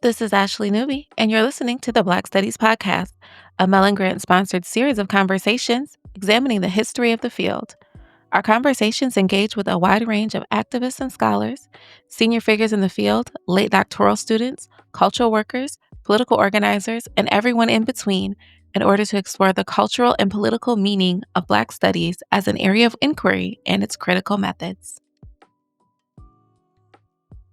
This is Ashley Newby, and you're listening to the Black Studies Podcast, a Mellon Grant sponsored series of conversations examining the history of the field. Our conversations engage with a wide range of activists and scholars, senior figures in the field, late doctoral students, cultural workers, political organizers, and everyone in between in order to explore the cultural and political meaning of Black studies as an area of inquiry and its critical methods.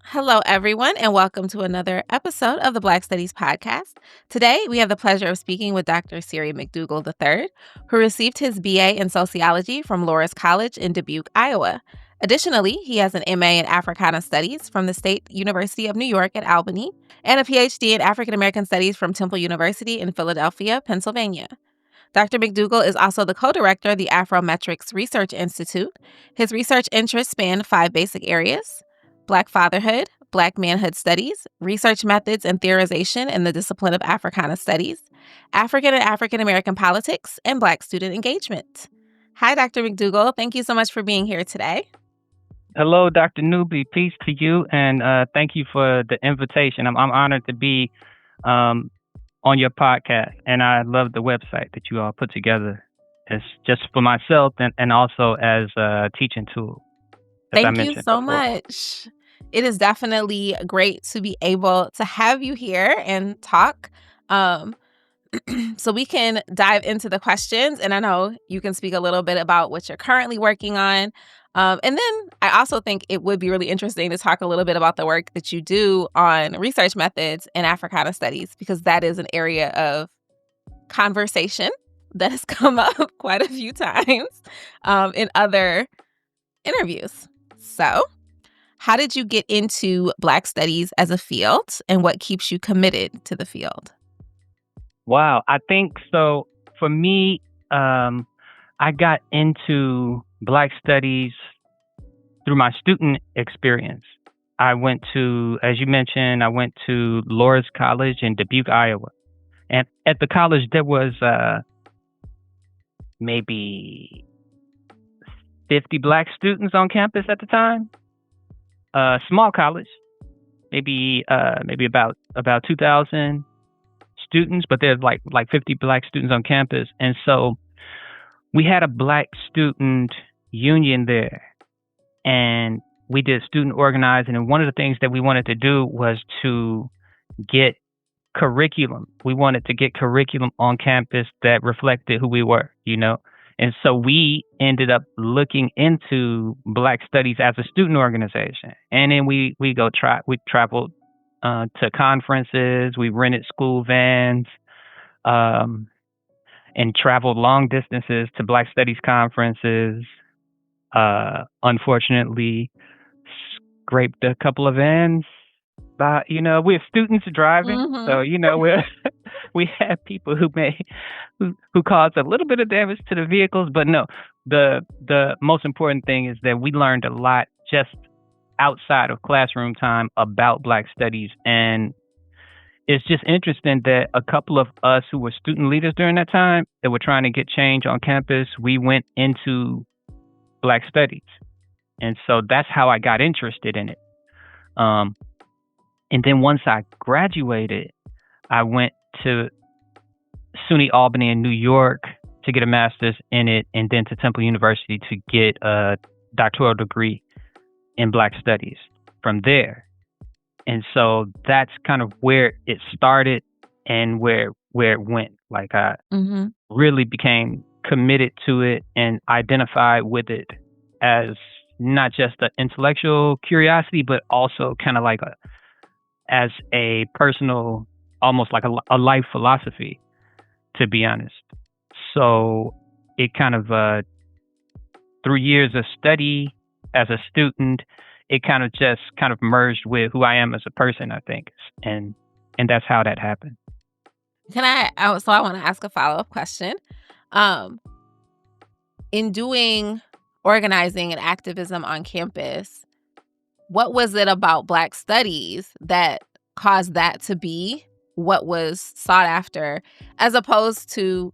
Hello, everyone, and welcome to another episode of the Black Studies Podcast. Today, we have the pleasure of speaking with Dr. Serie McDougal III, who received his BA in Sociology from Loras College in Dubuque, Iowa. Additionally, he has an MA in Africana Studies from the State University of New York at Albany and a PhD in African American Studies from Temple University in Philadelphia, Pennsylvania. Dr. McDougal is also the co-director of the Afrometrics Research Institute. His research interests span 5 basic areas: Black fatherhood, Black manhood studies, research methods and theorization in the discipline of Africana studies, African and African American politics, and Black student engagement. Hi, Dr. McDougal. Thank you so much for being here today. Hello, Dr. Newby. Peace to you, and thank you for the invitation. I'm honored to be on your podcast, and I love the website that you all put together. It's just for myself and also as a teaching tool. Thank you so much. It is definitely great to be able to have you here and talk. So we can dive into the questions, and I know you can speak a little bit about what you're currently working on. And then I also think it would be really interesting to talk a little bit about the work that you do on research methods in Africana studies, because that is an area of conversation that has come up quite a few times in other interviews. So, how did you get into Black studies as a field, and what keeps you committed to the field? Wow, I think so. For me, I got into Black studies through my student experience. I went to, as you mentioned, Loras College in Dubuque, Iowa. And at the college, there was maybe 50 Black students on campus at the time. Small college, maybe about 2,000 students, but there's like 50 Black students on campus. And so we had a Black student union there, and we did student organizing. And one of the things that we wanted to do was to get curriculum. We wanted to get curriculum on campus that reflected who we were, you know? And so we ended up looking into Black studies as a student organization. And then we traveled to conferences, we rented school vans, and traveled long distances to Black studies conferences. Unfortunately, scraped a couple of vans. But, we're students driving. Mm-hmm. So, we had people who caused a little bit of damage to the vehicles. But no, the most important thing is that we learned a lot just outside of classroom time about Black studies. And it's just interesting that a couple of us who were student leaders during that time that were trying to get change on campus, we went into Black studies. And so that's how I got interested in it. And then once I graduated, I went to SUNY Albany in New York to get a master's in it, and then to Temple University to get a doctoral degree in Black studies from there. And so that's kind of where it started and where it went. Like I really became committed to it and identified with it as not just an intellectual curiosity, but also kind of like as a personal, almost like a life philosophy, to be honest. So it kind of, through years of study as a student, it kind of merged with who I am as a person, I think. And that's how that happened. So I want to ask a follow-up question. In doing organizing and activism on campus, what was it about Black studies that caused that to be what was sought after, as opposed to,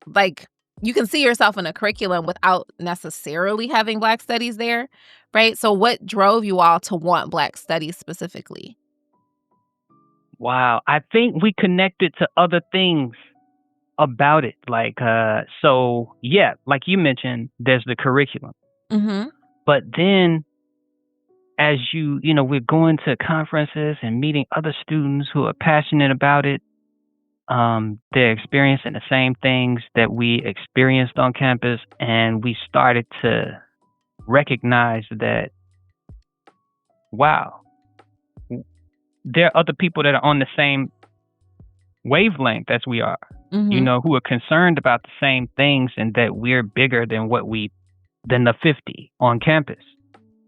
like, you can see yourself in a curriculum without necessarily having Black studies there, right? So what drove you all to want Black studies specifically? Wow. I think we connected to other things about it. So yeah, like you mentioned, there's the curriculum. Mm-hmm. But then as we're going to conferences and meeting other students who are passionate about it. They're experiencing the same things that we experienced on campus, and we started to recognize that, wow, there are other people that are on the same wavelength as we are, Mm-hmm. who are concerned about the same things, and that we're bigger than than the 50 on campus.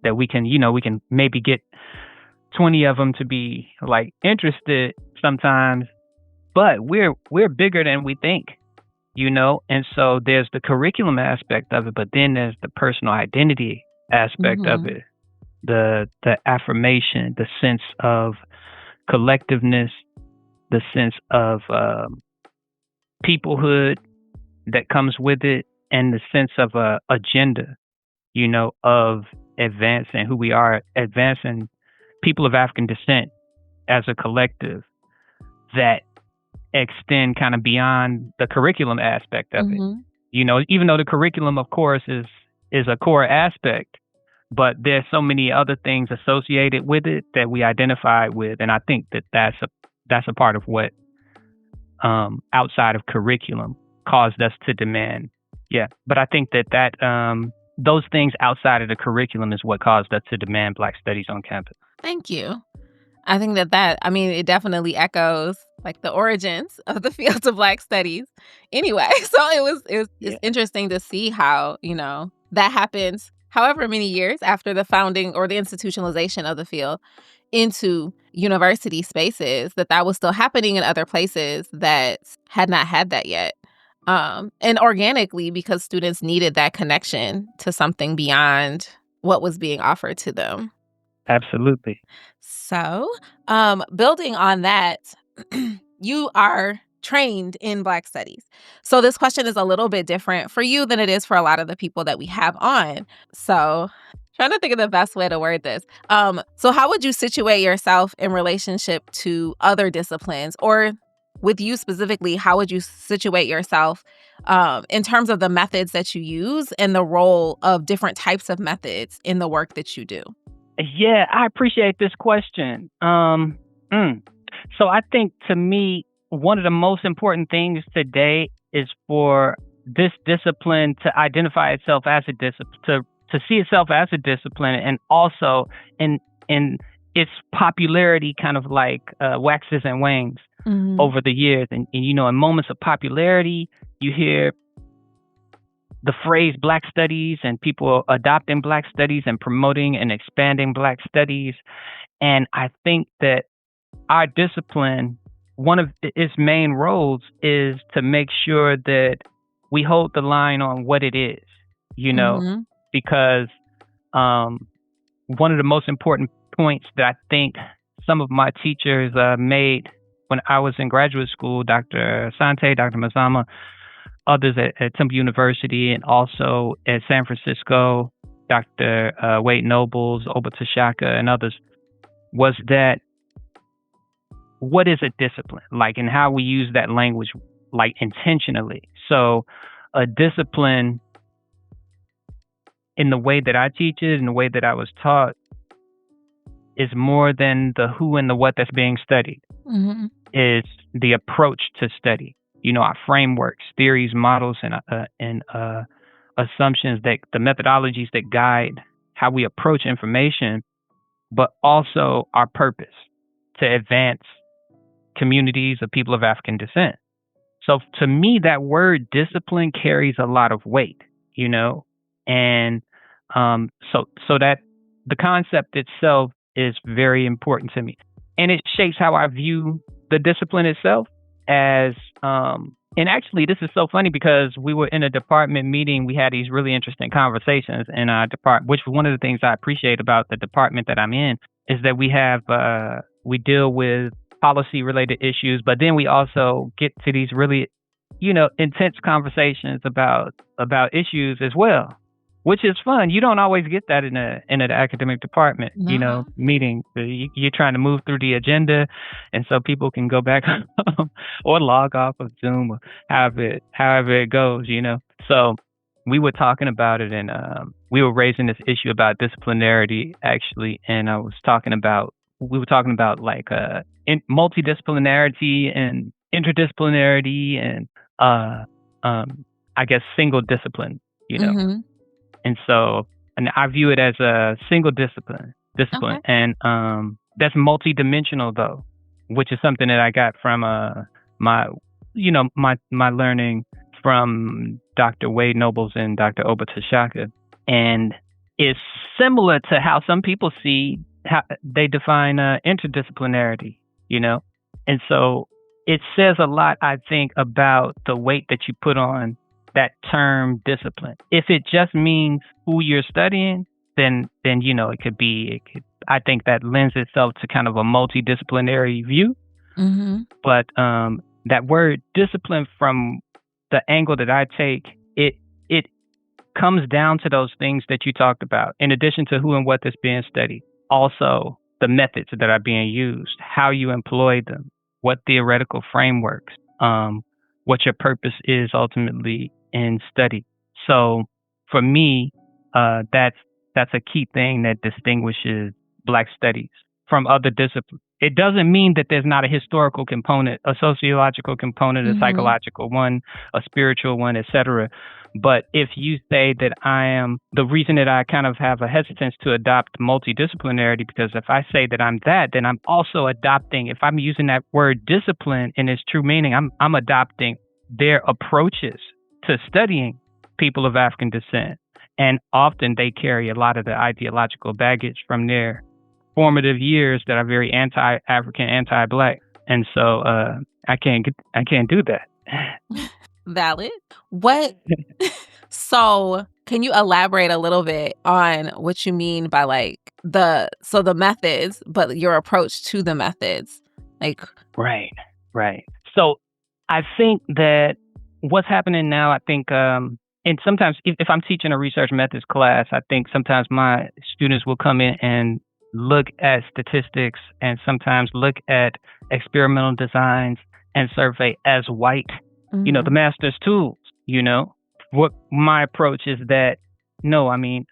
That we can maybe get 20 of them to be like interested sometimes, but we're bigger than we think. And so there's the curriculum aspect of it, but then there's the personal identity aspect of Mm-hmm. it, the affirmation, the sense of collectiveness, the sense of peoplehood that comes with it, and the sense of a agenda, of advancing who we are, advancing people of African descent as a collective that extend kind of beyond the curriculum aspect of it. Mm-hmm. Even though the curriculum, of course, is a core aspect, but there's so many other things associated with it that we identify with, and I think that's a part of what outside of curriculum caused us to demand. Yeah, but I think that those things outside of the curriculum is what caused us to demand Black Studies on campus. Thank you. I think I mean, it definitely echoes like the origins of the field of Black studies. Anyway, so it's interesting to see how, that happens however many years after the founding or the institutionalization of the field into university spaces, that was still happening in other places that had not had that yet. And organically, because students needed that connection to something beyond what was being offered to them. Absolutely. So, building on that, you are trained in Black studies. So this question is a little bit different for you than it is for a lot of the people that we have on. So, trying to think of the best way to word this. So how would you situate yourself in relationship to other disciplines, or with you specifically, how would you situate yourself in terms of the methods that you use and the role of different types of methods in the work that you do? Yeah, I appreciate this question. So I think, to me, one of the most important things today is for this discipline to identify itself as a discipline, to see itself as a discipline, and also in its popularity kind of like waxes and wanes over the years. And in moments of popularity, you hear the phrase Black Studies and people adopting Black Studies and promoting and expanding Black Studies. And I think that our discipline, one of its main roles is to make sure that we hold the line on what it is, because one of the most important points that I think some of my teachers made when I was in graduate school, Dr. Sante, Dr. Mazama, others at Temple University, and also at San Francisco, Dr. Wade Nobles, Oba Tashaka, and others, was that what is a discipline? Like, and how we use that language, like, intentionally. So a discipline, in the way that I teach it, in the way that I was taught, is more than the who and the what that's being studied. Mm-hmm. It's the approach to study. Our frameworks, theories, models, and assumptions, that the methodologies that guide how we approach information, but also our purpose to advance communities of people of African descent. So to me, that word discipline carries a lot of weight, and so that the concept itself is very important to me, and it shapes how I view the discipline itself. As and actually, this is so funny because we were in a department meeting. We had these really interesting conversations in our department, which one of the things I appreciate about the department that I'm in is that we deal with policy related issues, but then we also get to these really, intense conversations about issues as well. which is fun. You don't always get that in an academic department, No. meeting. You're trying to move through the agenda, and so people can go back home or log off of Zoom or however it goes. So we were talking about it, and we were raising this issue about disciplinarity actually, and we were talking about like multidisciplinarity and interdisciplinarity and uh, I guess single discipline. You know. Mm-hmm. And so, and I view it as a single discipline, Okay. and that's multidimensional though, which is something that I got from my my learning from Dr. Wade Nobles and Dr. Oba Tashaka, and it's similar to how some people see how they define interdisciplinarity, and so it says a lot, I think, about the weight that you put on that term discipline. If it just means who you're studying, then I think that lends itself to kind of a multidisciplinary view. Mm-hmm. But that word discipline, from the angle that I take, it comes down to those things that you talked about. In addition to who and what is being studied, also the methods that are being used, how you employ them, what theoretical frameworks, what your purpose is ultimately in study. So for me, that's a key thing that distinguishes Black studies from other disciplines. It doesn't mean that there's not a historical component, a sociological component, a psychological one, a spiritual one, etc. But if you say that the reason that I kind of have a hesitance to adopt multidisciplinarity, because if I say that I'm that, then I'm also adopting, if I'm using that word discipline in its true meaning, I'm adopting their approaches to studying people of African descent. And often they carry a lot of the ideological baggage from their formative years that are very anti-African, anti-Black. And so I can't do that. Valid. So can you elaborate a little bit on what you mean by like the methods, but your approach to the methods? Like Right. So I think that what's happening now, I think, and sometimes if I'm teaching a research methods class, I think sometimes my students will come in and look at statistics and sometimes look at experimental designs and survey as white, the master's tools. What my approach is that, no, I mean,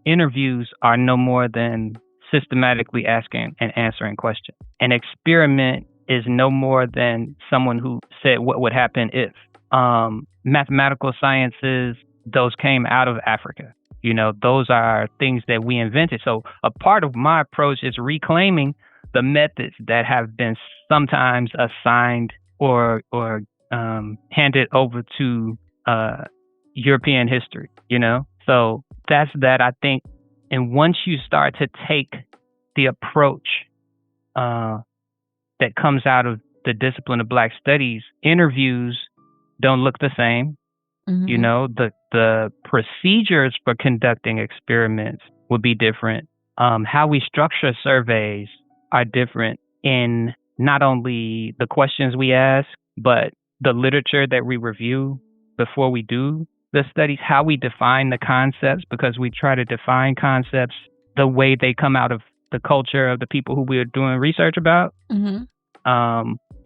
interviews are no more than systematically asking and answering questions. An experiment is no more than someone who said what would happen if. Mathematical sciences, those came out of Africa. Those are things that we invented. So a part of my approach is reclaiming the methods that have been sometimes assigned or handed over to European history, So that's that, I think. And once you start to take the approach that comes out of the discipline of Black studies, interviews don't look the same. The procedures for conducting experiments would be different. How we structure surveys are different in not only the questions we ask, but the literature that we review before we do the studies, how we define the concepts, because we try to define concepts the way they come out of the culture of the people who we're doing research about.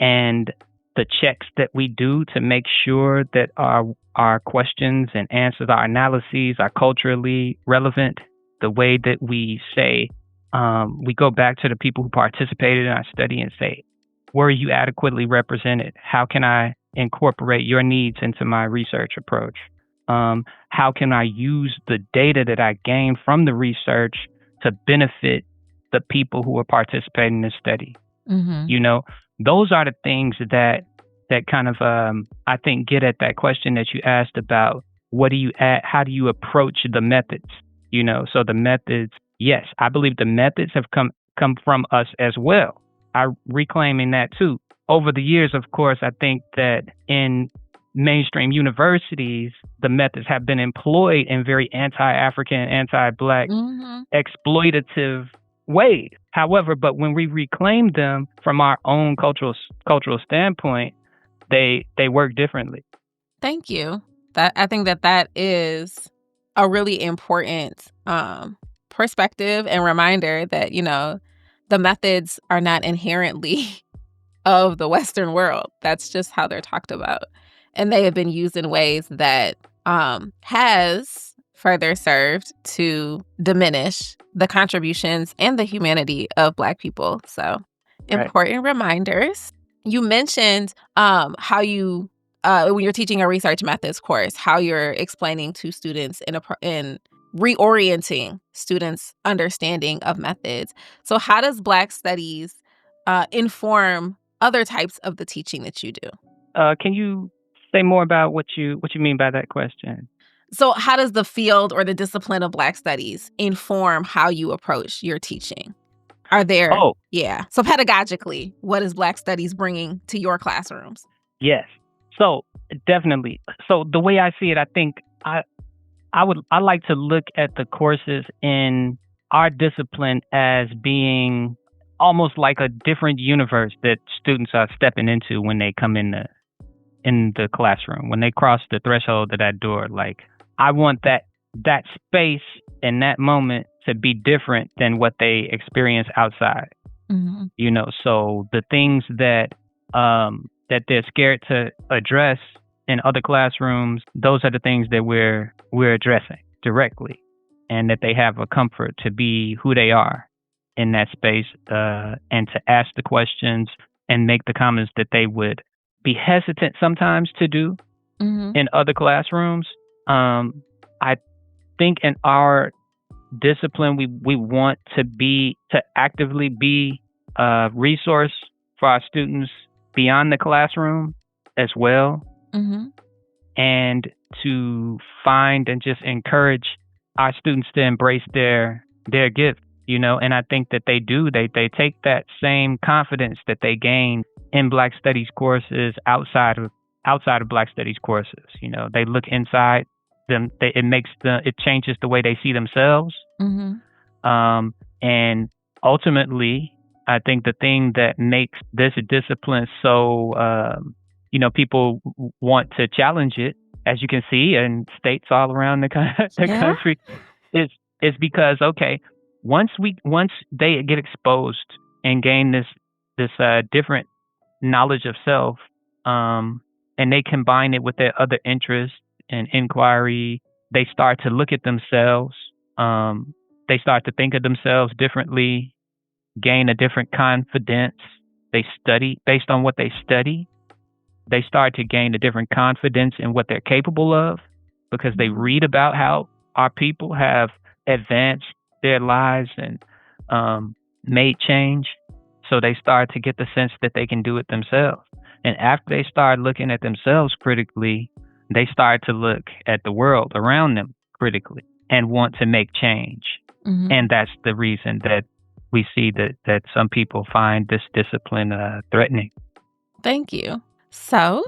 And the checks that we do to make sure that our questions and answers, our analyses are culturally relevant. The way that we say, we go back to the people who participated in our study and say, were you adequately represented? How can I incorporate your needs into my research approach? How can I use the data that I gained from the research to benefit the people who are participating in this study? Those are the things that kind of, I think, get at that question that you asked about how do you approach the methods? So the methods, yes, I believe the methods have come from us as well. I'm reclaiming that too. Over the years, of course, I think that in mainstream universities, the methods have been employed in very anti-African, anti-Black, exploitative ways. However, but when we reclaim them from our own cultural standpoint, they work differently. Thank you. I think that is a really important perspective and reminder that, the methods are not inherently of the Western world. That's just how they're talked about. And they have been used in ways that has further served to diminish the contributions and the humanity of Black people. So, Right. important reminders. You mentioned how you, when you're teaching a research methods course, how you're explaining to students in reorienting students' understanding of methods. So, how does Black studies inform other types of the teaching that you do? Can you say more about what you mean by that question? So, how does the field or the discipline of Black studies inform how you approach your teaching? Are there, Oh, yeah. So, pedagogically, what is Black studies bringing to your classrooms? yes. So definitely. So the way I see it, I think I like to look at the courses in our discipline as being almost like a different universe that students are stepping into when they come in the classroom, when they cross the threshold of that door. Like, I want that space and that moment to be different than what they experience outside. Mm-hmm. So the things that that they're scared to address in other classrooms, those are the things that we're addressing directly, and that they have a comfort to be who they are in that space, and to ask the questions and make the comments that they would be hesitant sometimes to do in other classrooms. I think in our discipline, we want to actively be a resource for our students beyond the classroom as well, and to find and just encourage our students to embrace their gift. And I think that they do. They take that same confidence that they gain in Black Studies courses outside of Black Studies courses. They look inside them. It changes the way they see themselves. And ultimately, I think the thing that makes this discipline so, people want to challenge it, as you can see in states all around the country, is because, okay, once they get exposed and gain this different knowledge of self, and they combine it with their other interests and inquiry, they start to look at themselves. They start to think of themselves differently, gain a different confidence. They study based on what they study. They start to gain a different confidence in what they're capable of, because they read about how our people have advanced their lives and made change. So they start to get the sense that they can do it themselves. And after they start looking at themselves critically, they start to look at the world around them critically and want to make change. And that's the reason that we see that some people find this discipline threatening. Thank you. So,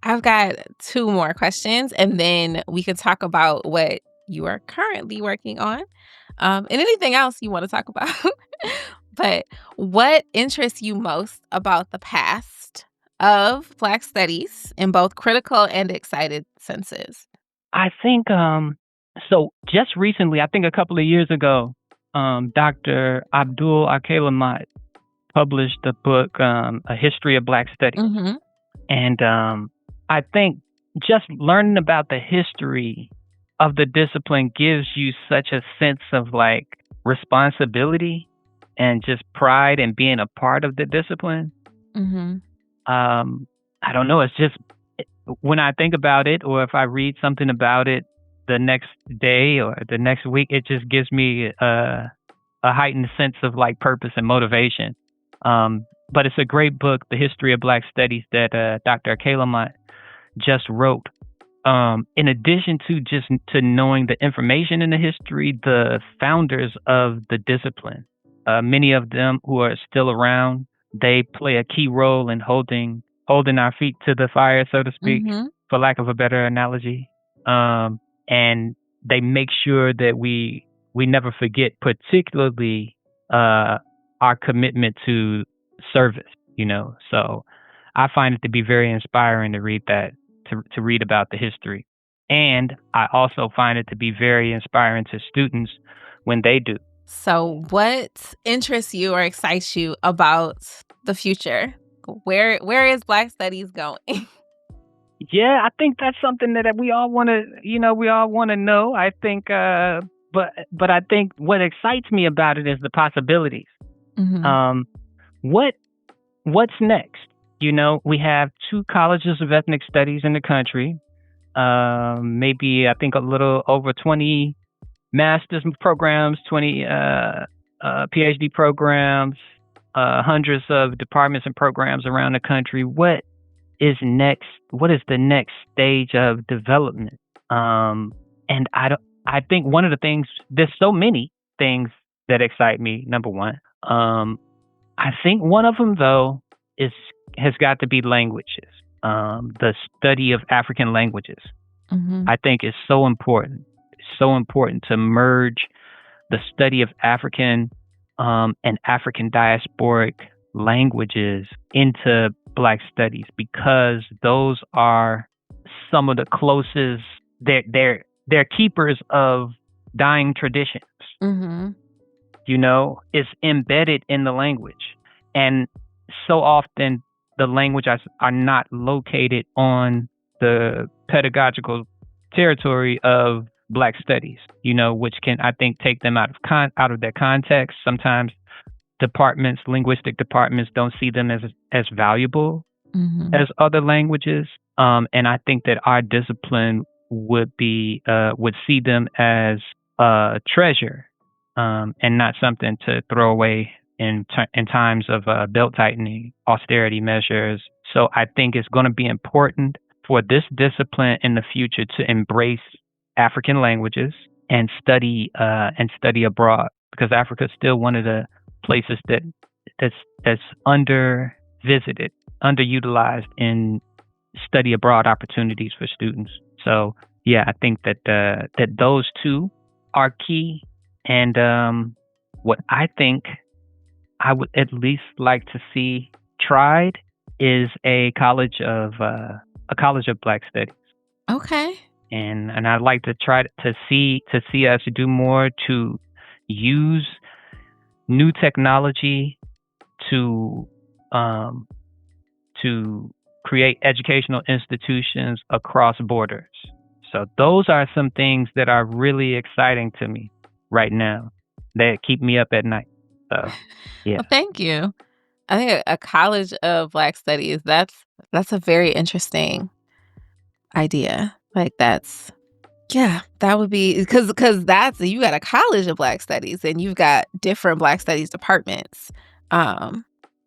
I've got 2 more questions, and then we can talk about what you are currently working on, and anything else you want to talk about. But what interests you most about the past of Black studies in both critical and excited senses? I think so. Just recently, I think a couple of years ago, Dr. Abdul published the book, A History of Black Studies. And I think just learning about the history of the discipline gives you such a sense of like responsibility and just pride in being a part of the discipline. I don't know. It's just, when I think about it, or if I read something about it the next day or the next week, it just gives me a heightened sense of like purpose and motivation. But it's a great book, The History of Black Studies, that Dr. Lamont just wrote. In addition to to knowing the information in the history, the founders of the discipline, many of them who are still around, they play a key role in holding our feet to the fire, so to speak, for lack of a better analogy. And they make sure that we never forget, particularly our commitment to service. So I find it to be very inspiring to read that, to read about the history. And I also find it to be very inspiring to students when they do. So what interests you or excites you about the future? Where is Black Studies going? Yeah, I think that's something that we all want to, we all want to know. I think, but I think what excites me about it is the possibilities. Mm-hmm. Um, what what's next? We have 2 colleges of ethnic studies in the country. Maybe I think a little over 20 master's programs, 20 PhD programs, hundreds of departments and programs around the country. What is next? What is the next stage of development? And I think one of the things, there's so many things that excite me. Number one, I think one of them though has got to be languages. The study of African languages, Mm-hmm. I think, is so important. It's so important to merge the study of African and African diasporic languages into Black studies, because those are some of the closest. They're keepers of dying traditions. Mm-hmm. It's embedded in the language, and so often the languages are not located on the pedagogical territory of Black studies, which can, I think, take them out of their context. Sometimes linguistic departments don't see them as valuable Mm-hmm. as other languages. And I think that our discipline would see them as a treasure, and not something to throw away in times of belt tightening, austerity measures. So I think it's going to be important for this discipline in the future to embrace African languages and study abroad, because Africa is still one of the places that's under visited, underutilized in study abroad opportunities for students. So yeah, I think that those two are key. And what I think I would at least like to see tried is a college of Black studies. Okay. And I'd like to try to see us do more to use new technology to create educational institutions across borders. So those are some things that are really exciting to me right now, that keep me up at night. So yeah. Well, thank you. I think a college of Black studies, that's a very interesting idea. Like that would be because that's, you got a college of Black studies and you've got different Black studies departments,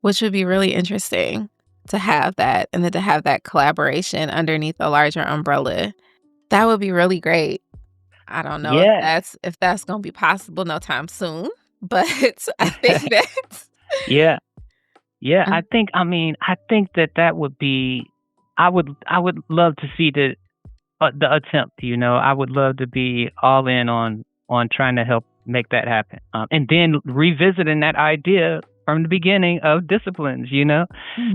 which would be really interesting to have that, and then to have that collaboration underneath a larger umbrella. That would be really great. I don't know Yeah. if that's gonna be possible no time soon, but I think that Yeah. Yeah, I think that would be. I would love to see the attempt. I would love to be all in on trying to help make that happen, and then revisiting that idea from the beginning of disciplines.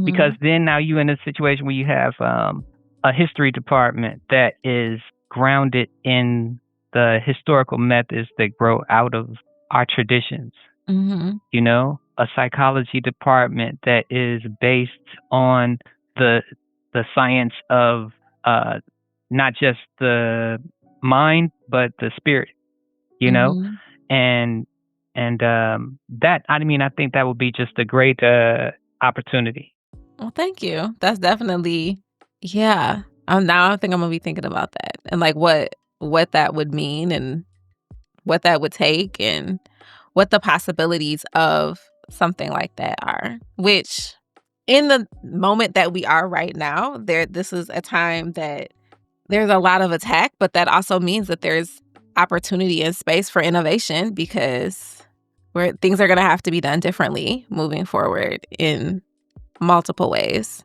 Because then now you're in a situation where you have a history department that is grounded in the historical methods that grow out of our traditions. A psychology department that is based on the science of not just the mind but the spirit, and that, I think that would be just a great opportunity. Well, thank you. That's definitely, yeah. Now I think I'm gonna be thinking about that, and like what that would mean, and what that would take, and what the possibilities of something like that are. Which, in the moment that we are right now, this is a time that there's a lot of attack, but that also means that there's opportunity and space for innovation, because where things are going to have to be done differently moving forward in multiple ways.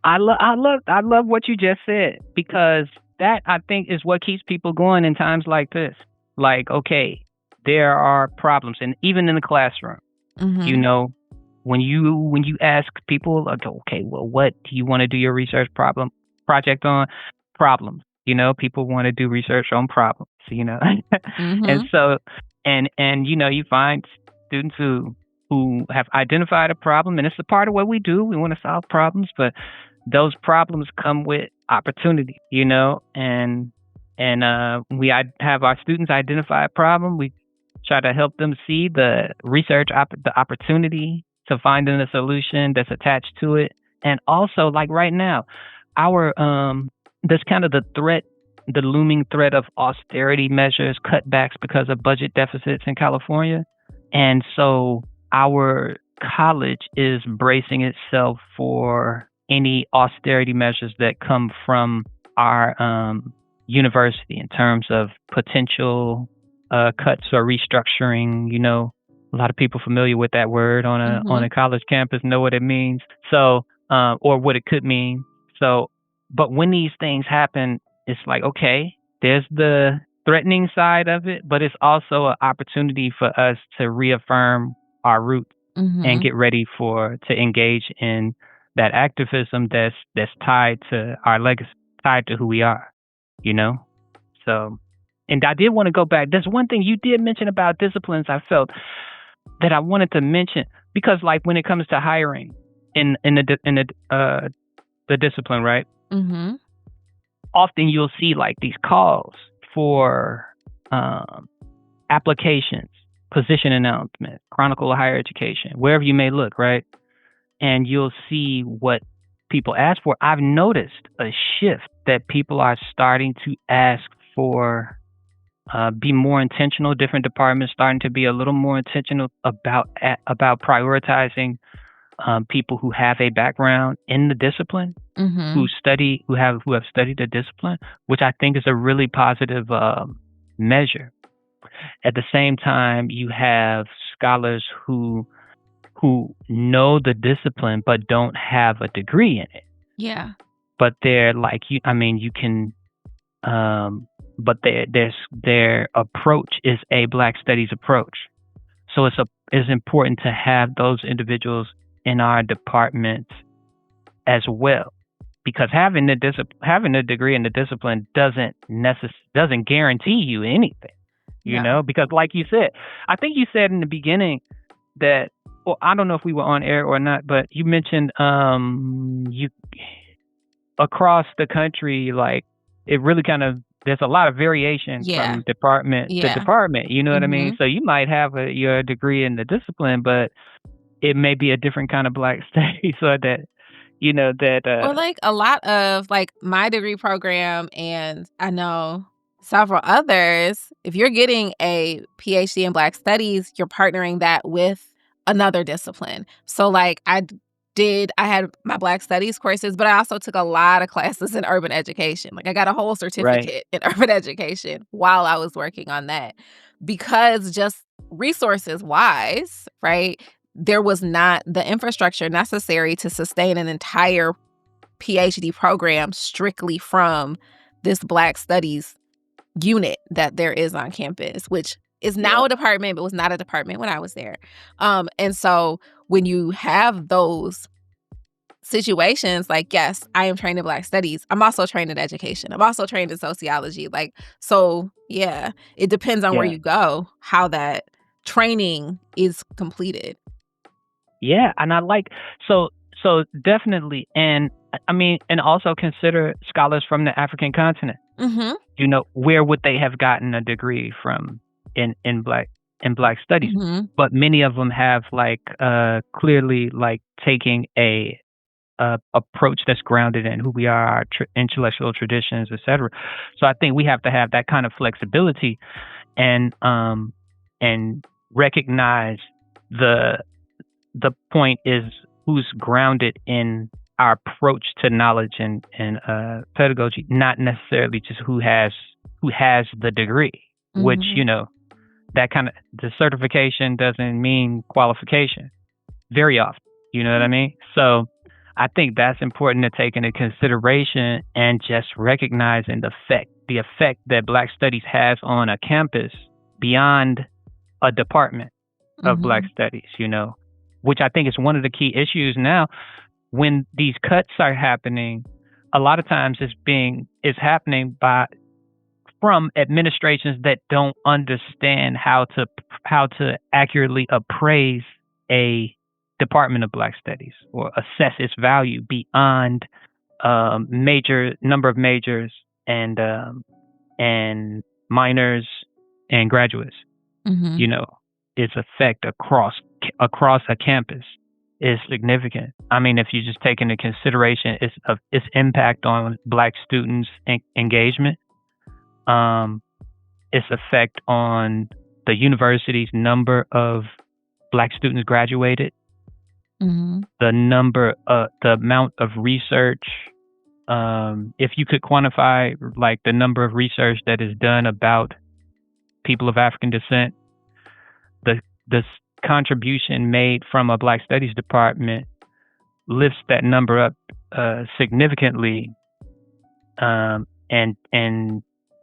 I love what you just said, because that, I think, is what keeps people going in times like this. Like, okay, there are problems, and even in the classroom, when you ask people, like, okay, well, what do you want to do your research project on? Problems. You know, people want to do research on problems, you know. And Mm-hmm. so and you know, you find students who have identified a problem, and it's a part of what we do. We want to solve problems, but those problems come with opportunity, you know, and we have our students identify a problem. We try to help them see the opportunity to finding a solution that's attached to it. And also, like right now, our there's kind of the looming threat of austerity measures, cutbacks because of budget deficits in California. And so our college is bracing itself for any austerity measures that come from our university in terms of potential cuts or restructuring. You know, a lot of people familiar with that word on Mm-hmm. a college campus know what it means. So, or what it could mean. So, but when these things happen, it's like, okay, there's the threatening side of it, but it's also an opportunity for us to reaffirm our roots and Mm-hmm. get ready to engage in that activism that's tied to our legacy, tied to who we are, you know? So, and I did want to go back. There's one thing you did mention about disciplines I felt that I wanted to mention because like when it comes to hiring in the discipline, right? Mm-hmm. Often you'll see like these calls for applications, position announcements, Chronicle of Higher Education, wherever you may look, right? And you'll see what people ask for. I've noticed a shift that people are starting to ask for, be more intentional. Different departments starting to be a little more intentional about prioritizing people who have a background in the discipline, Mm-hmm. who have studied the discipline, which I think is a really positive measure. At the same time, you have scholars who know the discipline but don't have a degree in it. Yeah. But they're like you. I mean, you can. But their approach is a Black Studies approach. So it's important to have those individuals in our departments as well, because having a degree in the discipline doesn't guarantee you anything. You No. know, because like you said, I think you said in the beginning that, well, I don't know if we were on air or not, but you mentioned you across the country, like it really kind of there's a lot of variation Yeah. from department to Yeah. department. You know what I Mm-hmm. mean? So you might have your degree in the discipline, but it may be a different kind of Black studies, or that you know that Or like a lot of like my degree program, and I know several others, if you're getting a PhD in Black Studies, you're partnering that with another discipline. So like I had my Black Studies courses, but I also took a lot of classes in urban education. Like I got a whole right, certificate in urban education while I was working on that because just resources wise, right? There was not the infrastructure necessary to sustain an entire PhD program strictly from this Black Studies unit that there is on campus, which is yeah, now a department, but was not a department when I was there. And so when you have those situations, like, yes, I am trained in Black Studies. I'm also trained in education. I'm also trained in sociology. Like, so yeah, it depends on where yeah, you go, how that training is completed. yeah, and I like so so definitely, and I mean, and also consider scholars from the African continent. Mm-hmm. You know, where would they have gotten a degree from in Black studies? Mm-hmm. But many of them have like clearly like taking a approach that's grounded in who we are, our intellectual traditions, etc. So I think we have to have that kind of flexibility and recognize the the point is who's grounded in our approach to knowledge and pedagogy, not necessarily just who has the degree, which Mm-hmm. you know that kind of the certification doesn't mean qualification very often. You know what I mean? So I think that's important to take into consideration and just recognizing the effect that Black Studies has on a campus beyond a department of Black Mm-hmm. Studies, you know, which I think is one of the key issues now when these cuts are happening. a lot of times is happening from administrations that don't understand how to accurately appraise a Department of Black Studies or assess its value beyond number of majors and minors and graduates. Mm-hmm. You know, its effect across a campus is significant. I mean, if you just take into consideration its impact on Black students' engagement, its effect on the university's number of Black students graduated, Mm-hmm. the amount of research. If you could quantify like the number of research that is done about people of African descent, the contribution made from a Black Studies department lifts that number up significantly. And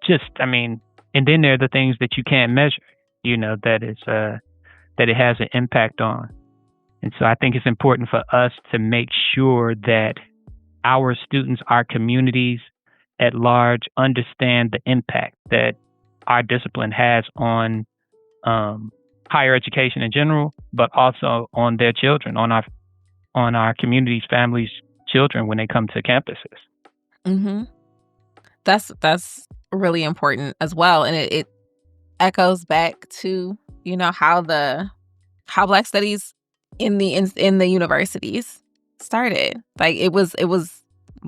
just, I mean, and then there are the things that you can't measure, that it has an impact on. And so I think it's important for us to make sure that our students, our communities at large understand the impact that our discipline has on higher education in general, but also on their children, on our communities, families, children when they come to campuses. Mm-hmm. That's really important as well, and it echoes back to how Black Studies in the universities started. Like it was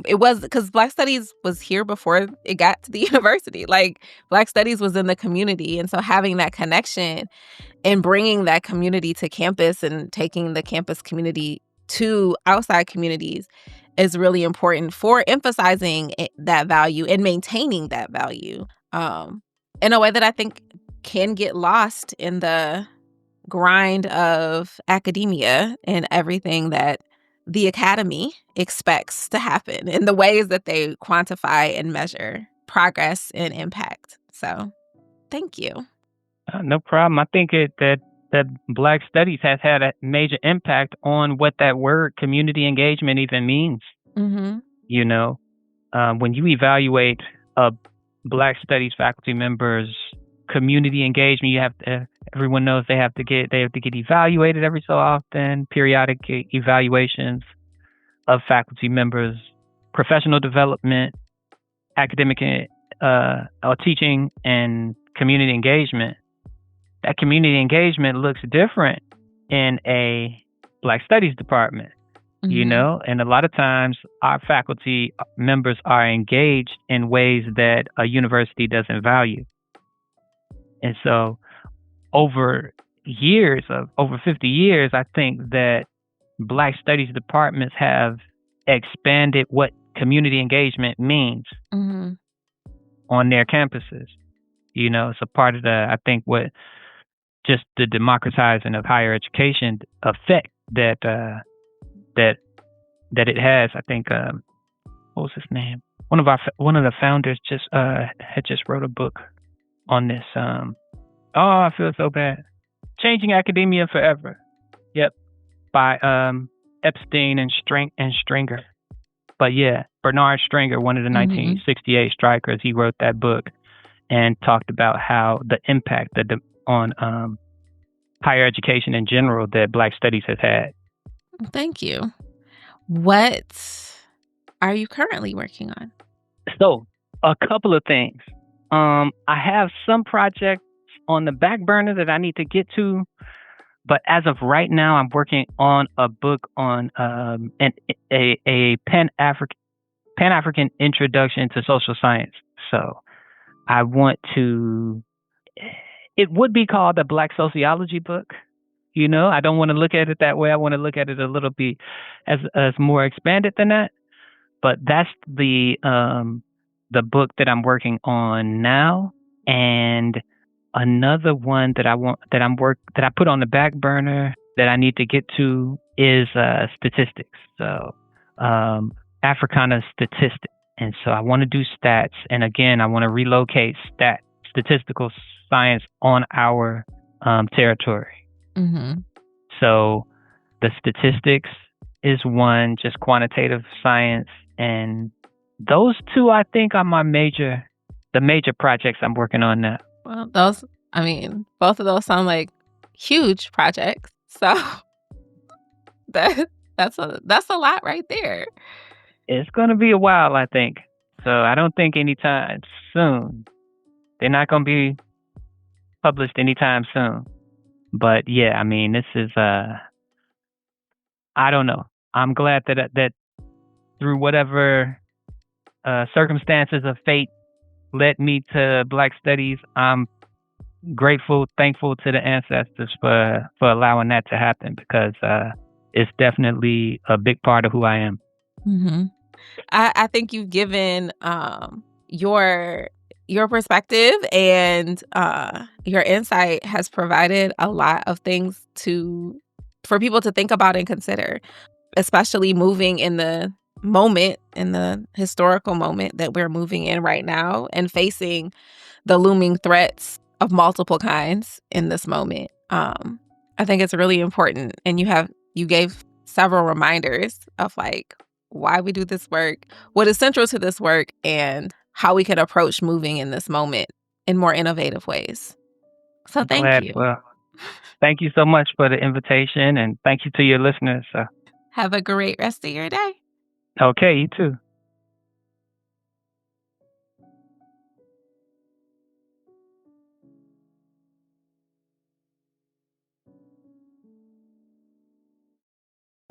because Black Studies was here before it got to the university. Like Black Studies was in the community, and so having that connection and bringing that community to campus and taking the campus community to outside communities is really important for emphasizing that value and maintaining that value in a way that I think can get lost in the grind of academia and everything that the academy expects to happen in the ways that they quantify and measure progress and impact. So thank you. No problem. I think that Black Studies has had a major impact on what that word community engagement even means. Mm-hmm. When you evaluate a Black Studies faculty member's community engagement, everyone knows they have to get evaluated every so often, periodic evaluations of faculty members' professional development, academic teaching, and community engagement. That community engagement looks different in a Black Studies department, and a lot of times our faculty members are engaged in ways that a university doesn't value. And so over 50 years, I think that Black Studies departments have expanded what community engagement means on their campuses. It's a part of I think what just the democratizing of higher education effect that it has. I think what was his name? One of the founders had just wrote a book on this. I feel so bad. Changing Academia Forever. Yep, by Epstein and Stringer. But yeah, Bernard Stringer, one of the 1968 strikers, he wrote that book and talked about how the impact on higher education in general that Black Studies has had. Thank you. What are you currently working on? So, a couple of things. I have some projects on the back burner that I need to get to, but as of right now, I'm working on a book on a Pan-African introduction to social science. So, I want to. It would be called a Black sociology book. I don't want to look at it that way. I want to look at it a little bit as more expanded than that. But that's the book that I'm working on now, and another one that I put on the back burner that I need to get to is statistics. So Africana statistics, and so I want to do stats, and again I want to relocate statistical science on our territory. So the statistics is one, just quantitative science and Those two, I think, are the major projects I'm working on now. Well, both of those sound like huge projects. So that's a lot right there. It's gonna be a while, I think. So I don't think anytime soon. They're not gonna be published anytime soon. But yeah, I mean, this is I don't know. I'm glad that through whatever circumstances of fate led me to Black Studies, I'm grateful, thankful to the ancestors for allowing that to happen, because it's definitely a big part of who I am. Mm-hmm. I think you've given your perspective and your insight has provided a lot of things for people to think about and consider, especially moving in the moment, in the historical moment that we're moving in right now, and facing the looming threats of multiple kinds in this moment. I think it's really important, and you gave several reminders of like why we do this work, what is central to this work, and how we can approach moving in this moment in more innovative ways. So thank Glad. you. Well, thank you so much for the invitation, and thank you to your listeners. Have a great rest of your day. Okay, you too.